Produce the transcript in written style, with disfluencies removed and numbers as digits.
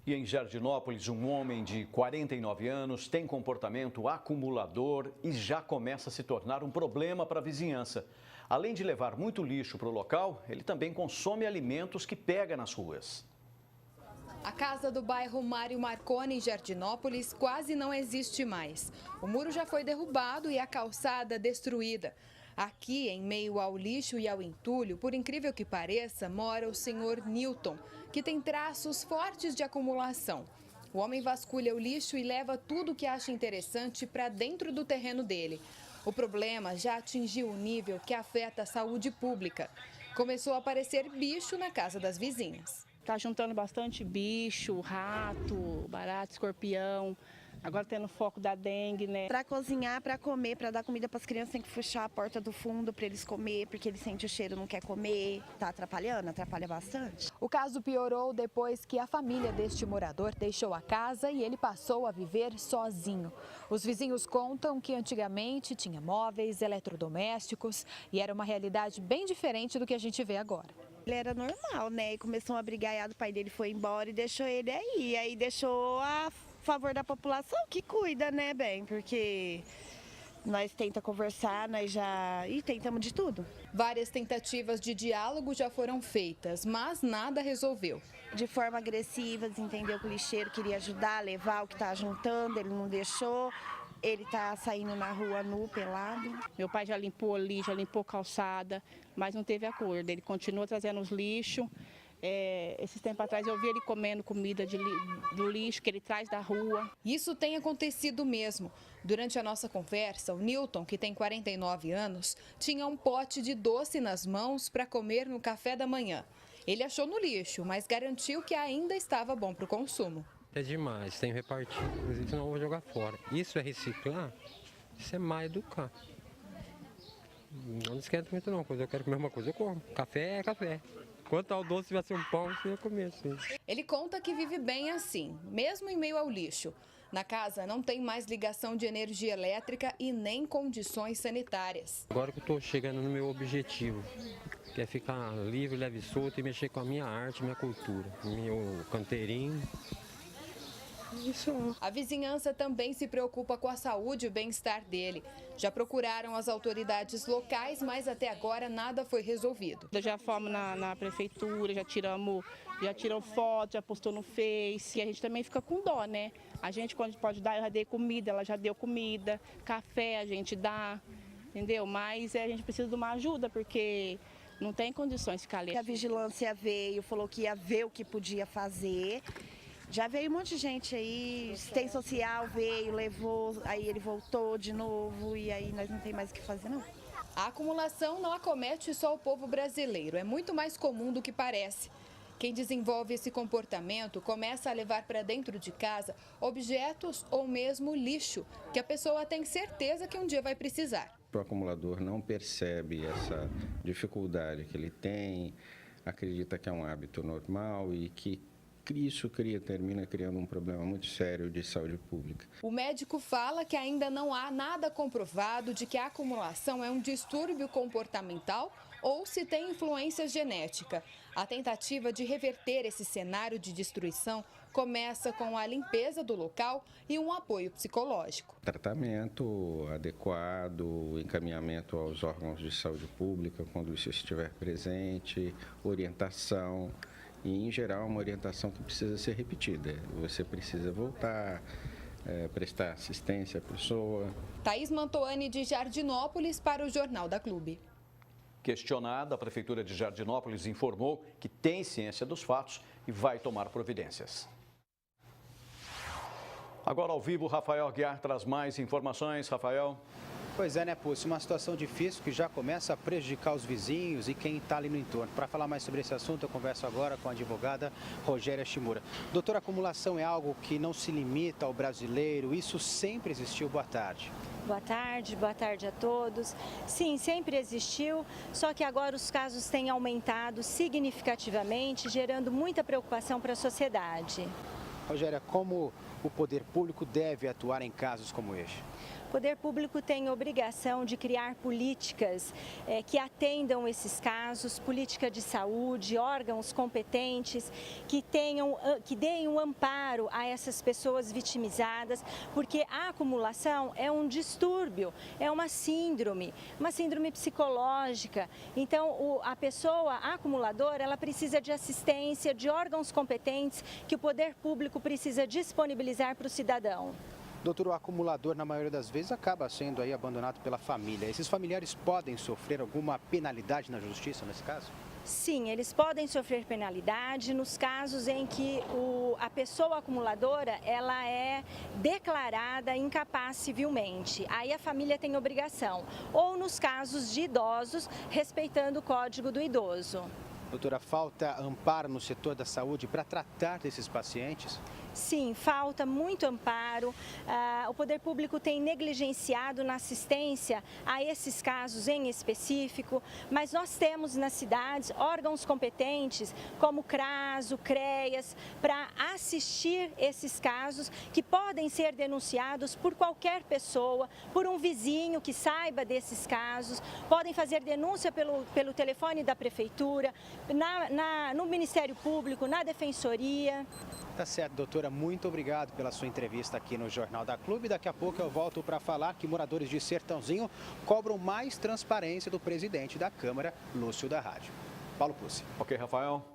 E em Jardinópolis, um homem de 49 anos tem comportamento acumulador e já começa a se tornar um problema para a vizinhança. Além de levar muito lixo para o local, ele também consome alimentos que pega nas ruas. A casa do bairro Mário Marconi, em Jardinópolis, quase não existe mais. O muro já foi derrubado e a calçada destruída. Aqui, em meio ao lixo e ao entulho, por incrível que pareça, mora o senhor Newton, que tem traços fortes de acumulação. O homem vasculha o lixo e leva tudo o que acha interessante para dentro do terreno dele. O problema já atingiu um nível que afeta a saúde pública. Começou a aparecer bicho na casa das vizinhas. Está juntando bastante bicho, rato, barato, escorpião. Agora tendo foco da dengue, né? Para cozinhar, para comer, para dar comida para as crianças, tem que fechar a porta do fundo para eles comer, porque eles sentem o cheiro, não quer comer. Tá atrapalhando? Atrapalha bastante. O caso piorou depois que a família deste morador deixou a casa e ele passou a viver sozinho. Os vizinhos contam que antigamente tinha móveis, eletrodomésticos e era uma realidade bem diferente do que a gente vê agora. Ele era normal, né? E começou a brigar, o pai dele foi embora e deixou ele aí. Aí deixou a favor da população que cuida, né, bem? Porque nós tentamos conversar, e tentamos de tudo. Várias tentativas de diálogo já foram feitas, mas nada resolveu. De forma agressiva, entendeu que o lixeiro queria ajudar, levar o que está juntando, ele não deixou. Ele está saindo na rua nu, pelado. Meu pai já limpou lixo, já limpou calçada, mas não teve acordo. Ele continua trazendo os lixos. Esses tempos atrás eu vi ele comendo comida do lixo que ele traz da rua. Isso tem acontecido mesmo. Durante a nossa conversa, o Newton, que tem 49 anos, tinha um pote de doce nas mãos para comer no café da manhã. Ele achou no lixo, mas garantiu que ainda estava bom para o consumo. É demais, tem que repartir, inclusive senão eu vou jogar fora. Isso é reciclar, isso é mal educar. Não esquenta muito não, quando eu quero comer uma coisa eu como. Café é café. Quanto ao doce, vai ser um pão, você ia comer assim. Ele conta que vive bem assim, mesmo em meio ao lixo. Na casa não tem mais ligação de energia elétrica e nem condições sanitárias. Agora que eu estou chegando no meu objetivo, que é ficar livre, leve e solto e mexer com a minha arte, minha cultura, meu canteirinho. Isso. A vizinhança também se preocupa com a saúde e o bem-estar dele. Já procuraram as autoridades locais, mas até agora nada foi resolvido. Já fomos na prefeitura, já tirou foto, já postou no Face. E a gente também fica com dó, né? A gente, quando pode dar, eu já dei comida, ela já deu comida, café a gente dá, entendeu? Mas a gente precisa de uma ajuda, porque não tem condições de ficar ali. A vigilância veio, falou que ia ver o que podia fazer. Já veio um monte de gente aí, assistente social veio, levou, aí ele voltou de novo e aí nós não tem mais o que fazer não. A acumulação não acomete só o povo brasileiro, é muito mais comum do que parece. Quem desenvolve esse comportamento começa a levar para dentro de casa objetos ou mesmo lixo, que a pessoa tem certeza que um dia vai precisar. O acumulador não percebe essa dificuldade que ele tem, acredita que é um hábito normal e que isso termina criando um problema muito sério de saúde pública. O médico fala que ainda não há nada comprovado de que a acumulação é um distúrbio comportamental ou se tem influência genética. A tentativa de reverter esse cenário de destruição começa com a limpeza do local e um apoio psicológico. Tratamento adequado, encaminhamento aos órgãos de saúde pública quando isso estiver presente, orientação. E, em geral, uma orientação que precisa ser repetida. Você precisa voltar, prestar assistência à pessoa. Thaís Mantoani, de Jardinópolis, para o Jornal da Clube. Questionada, a Prefeitura de Jardinópolis informou que tem ciência dos fatos e vai tomar providências. Agora, ao vivo, Rafael Aguiar traz mais informações. Rafael. Pois é, né, Púcio? Uma situação difícil que já começa a prejudicar os vizinhos e quem está ali no entorno. Para falar mais sobre esse assunto, eu converso agora com a advogada Rogéria Shimura. Doutora, acumulação é algo que não se limita ao brasileiro, isso sempre existiu. Boa tarde. Boa tarde a todos. Sim, sempre existiu, só que agora os casos têm aumentado significativamente, gerando muita preocupação para a sociedade. Rogéria, como o poder público deve atuar em casos como este? O poder público tem obrigação de criar políticas que atendam esses casos, política de saúde, órgãos competentes que deem um amparo a essas pessoas vitimizadas, porque a acumulação é um distúrbio, é uma síndrome psicológica. Então, a pessoa acumuladora, ela precisa de assistência, de órgãos competentes que o poder público precisa disponibilizar para o cidadão. Doutor, o acumulador, na maioria das vezes, acaba sendo aí abandonado pela família. Esses familiares podem sofrer alguma penalidade na justiça nesse caso? Sim, eles podem sofrer penalidade nos casos em que a pessoa acumuladora ela é declarada incapaz civilmente. Aí a família tem obrigação. Ou nos casos de idosos, respeitando o Código do Idoso. Doutora, falta amparo no setor da saúde para tratar desses pacientes? Sim, falta muito amparo. O poder público tem negligenciado na assistência a esses casos em específico, mas nós temos nas cidades órgãos competentes como o CRAS, o CREAS, para assistir esses casos que podem ser denunciados por qualquer pessoa, por um vizinho que saiba desses casos, podem fazer denúncia pelo telefone da prefeitura, no Ministério Público, na Defensoria. Tá certo, doutora. Muito obrigado pela sua entrevista aqui no Jornal da Clube. Daqui a pouco eu volto para falar que moradores de Sertãozinho cobram mais transparência do presidente da Câmara, Lúcio da Rádio. Paulo Pucci. Ok, Rafael.